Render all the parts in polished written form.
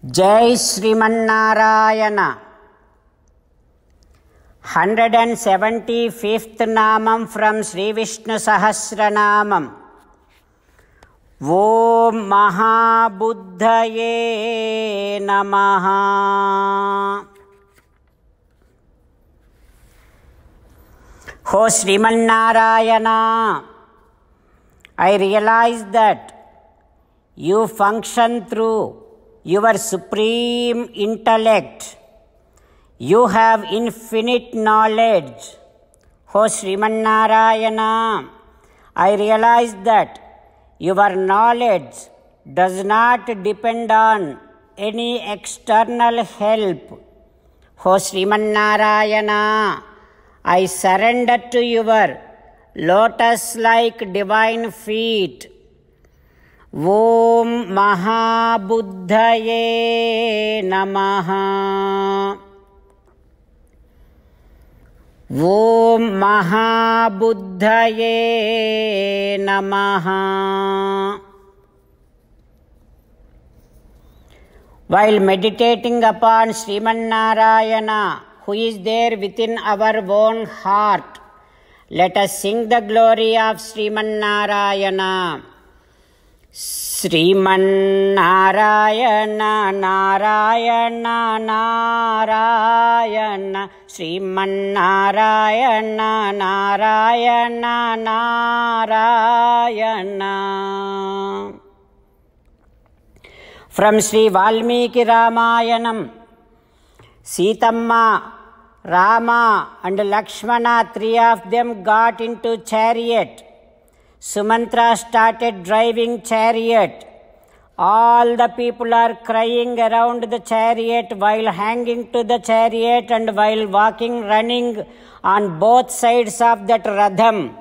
Jai Srimanarayana. 175th Namam from Sri Vishnu Sahasranamam. Om Mahabuddhaye Namaha. O Srimanarayana, I realize that you function through your supreme intellect. You have infinite knowledge. O Srimanarayana, I realize that your knowledge does not depend on any external help. O Srimanarayana, I surrender to your lotus-like divine feet. Om Mahabuddhaye Namaha. Om Mahabuddhaye Namaha. While meditating upon Srimanarayana, who is there within our own heart, let us sing the glory of Srimanarayana. Srimanarayana, Narayana, Narayana, Srimanarayana, Narayana, Narayana. From Sri Valmiki Ramayanam, Sitamma, Rama and Lakshmana, three of them got into chariot. Sumantra started driving chariot. All the people are crying around the chariot while hanging to the chariot and while walking, running on both sides of that Radham.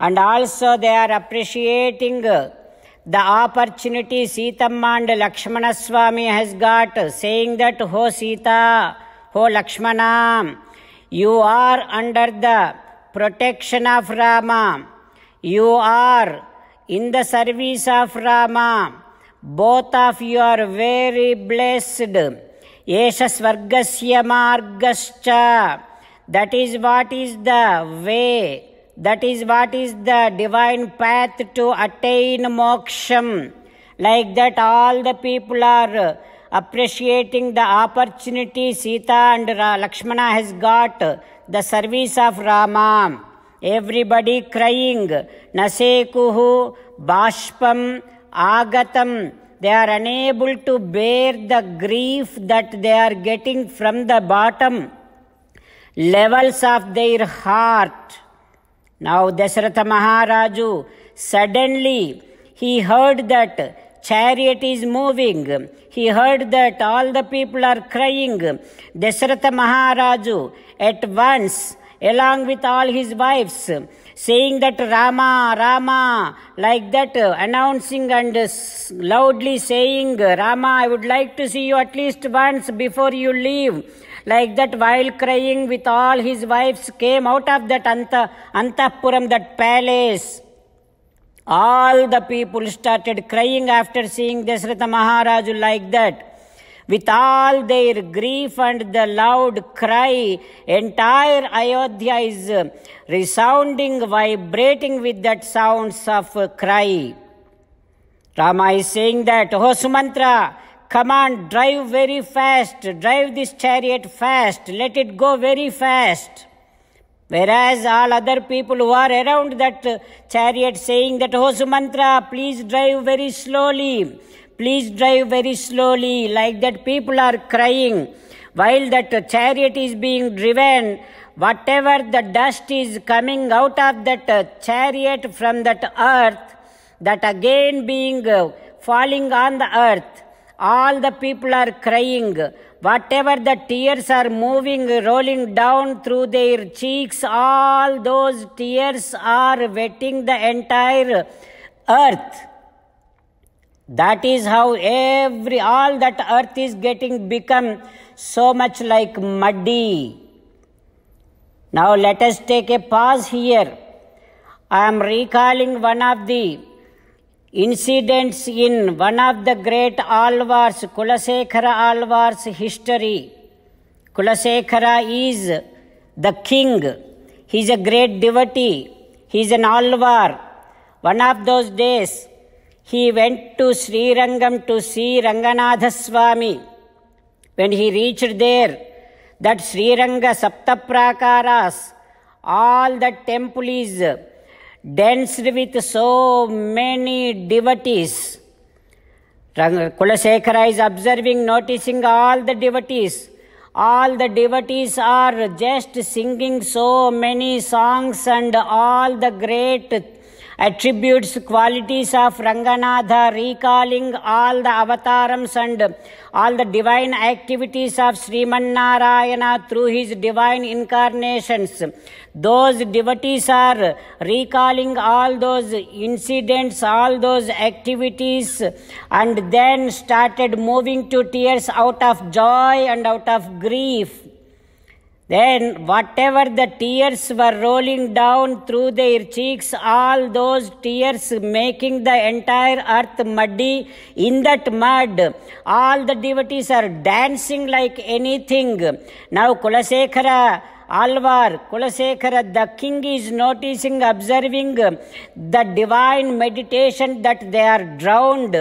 And also they are appreciating the opportunity Sitamma and Lakshmana Swami has got, saying that, "Ho Sita, Ho Lakshmana, you are under the protection of Rama. You are in the service of Rama. Both of you are very blessed. Yesha Svargasya Margascha." That is what is the way. That is what is the divine path to attain moksham. Like that, all the people are appreciating the opportunity Sita and Lakshmana has got, the service of Rama. Everybody crying, Nasekuhu, Bashpam, Agatam. They are unable to bear the grief that they are getting from the bottom levels of their heart. Now Dasharatha Maharaju, suddenly he heard that chariot is moving. He heard that all the people are crying. Dasharatha Maharaju at once, along with all his wives, saying that Rama, Rama, like that, announcing and loudly saying, "Rama, I would like to see you at least once before you leave." Like that, while crying with all his wives, came out of that Antapuram, that palace. All the people started crying after seeing Dasharatha Maharaju like that. With all their grief and the loud cry, entire Ayodhya is resounding, vibrating with that sounds of cry. Rama is saying that, "Oh Sumantra, come on, drive very fast, drive this chariot fast, let it go very fast." Whereas all other people who are around that chariot saying that, "Oh Sumantra, please drive very slowly. Please drive very slowly." Like that, people are crying. While that chariot is being driven, whatever the dust is coming out of that chariot from that earth, that again being falling on the earth, all the people are crying. Whatever the tears are moving, rolling down through their cheeks, all those tears are wetting the entire earth. That is how all that earth is become so much like muddy. Now let us take a pause here. I am recalling one of the incidents in one of the great Alvars, Kulasekara Alvar's history. Kulasekara is the king. He is a great devotee. He is an Alvar. One of those days, he went to Srirangam to see Ranganatha Swami. When he reached there, that Sriranga Saptaprakaras, all the temple is danced with so many devotees. Kulasekara is observing, noticing all the devotees. All the devotees are just singing so many songs and all the great attributes, qualities of Ranganatha, recalling all the avatarams and all the divine activities of Sriman Narayana through his divine incarnations. Those devotees are recalling all those incidents, all those activities, and then started moving to tears out of joy and out of grief. Then whatever the tears were rolling down through their cheeks, all those tears making the entire earth muddy, in that mud, all the devotees are dancing like anything. Now Kulasekara Alvar, Kulasekara, the king, is noticing, observing the divine meditation that they are drowned,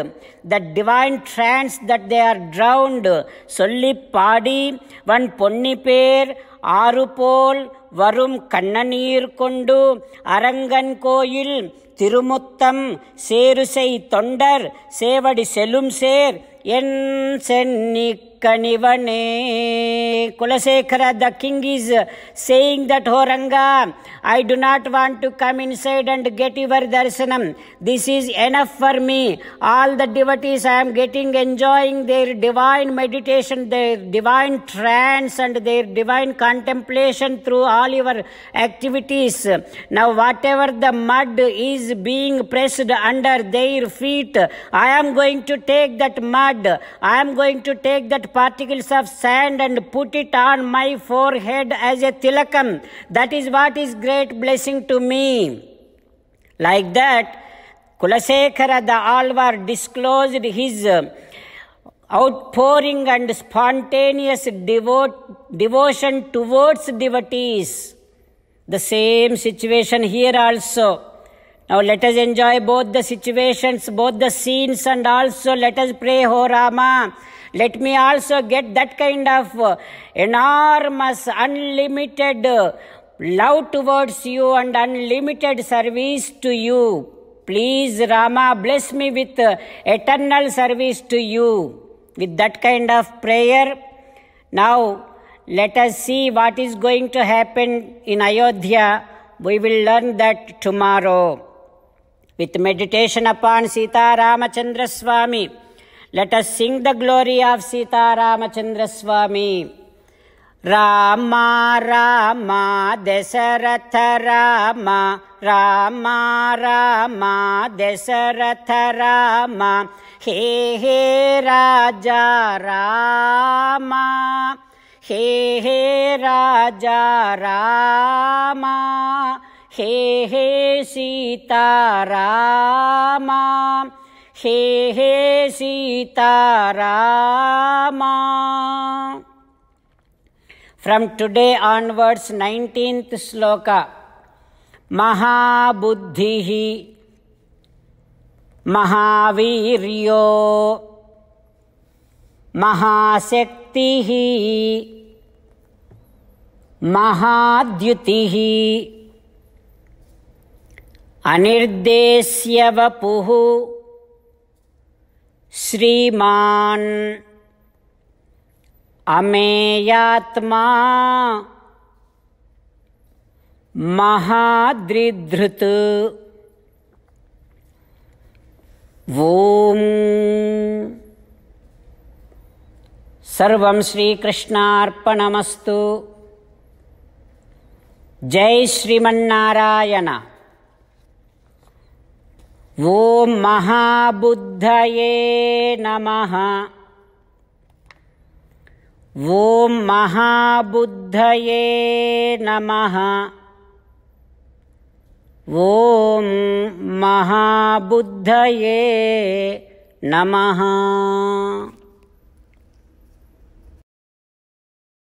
the divine trance that they are drowned. Solli Padi, one Ponniper, Arupol, Varum Kannanir Kondu, Arangan Koyil, Tirumuttam, Serusei Tondar, Sevadi Selum Ser, Yen Sennik. Kulasekara, the king, is saying that, "Oh Ranga, I do not want to come inside and get your darshanam. This is enough for me. All the devotees I am getting, enjoying their divine meditation, their divine trance and their divine contemplation through all your activities. Now whatever the mud is being pressed under their feet, I am going to take that mud, I am going to take that particles of sand and put it on my forehead as a tilakam. That is what is great blessing to me." Like that, Kulasekara the Alvar disclosed his outpouring and spontaneous devotion towards devotees. The same situation here also. Now let us enjoy both the situations, both the scenes, and also let us pray, "Oh Rama, let me also get that kind of enormous, unlimited love towards you and unlimited service to you. Please, Rama, bless me with eternal service to you." With that kind of prayer, now let us see what is going to happen in Ayodhya. We will learn that tomorrow. With meditation upon Sita Ramachandra Swami, let us sing the glory of Sita Ramachandra Swami. Rama Rama Dasaratha Rama, Rama Rama Dasaratha Rama, He He Raja Rama, He He Raja Rama, He He Sita Rama, He He Sita Rama. From today onwards, 19th sloka. Mahabuddhihi, Mahaviryo, Mahashaktihi, Mahadyutihi, Anirdesya Vapuhu, Sriman Ameyatma, Mahadridhrut. Om Sarvam Shri Krishnarpanamastu. Jai Shriman Narayana. Om Mahabuddhaye Namaha. Om Mahabuddhaye Namaha. ఓం మహాబుద్ధయే నమః।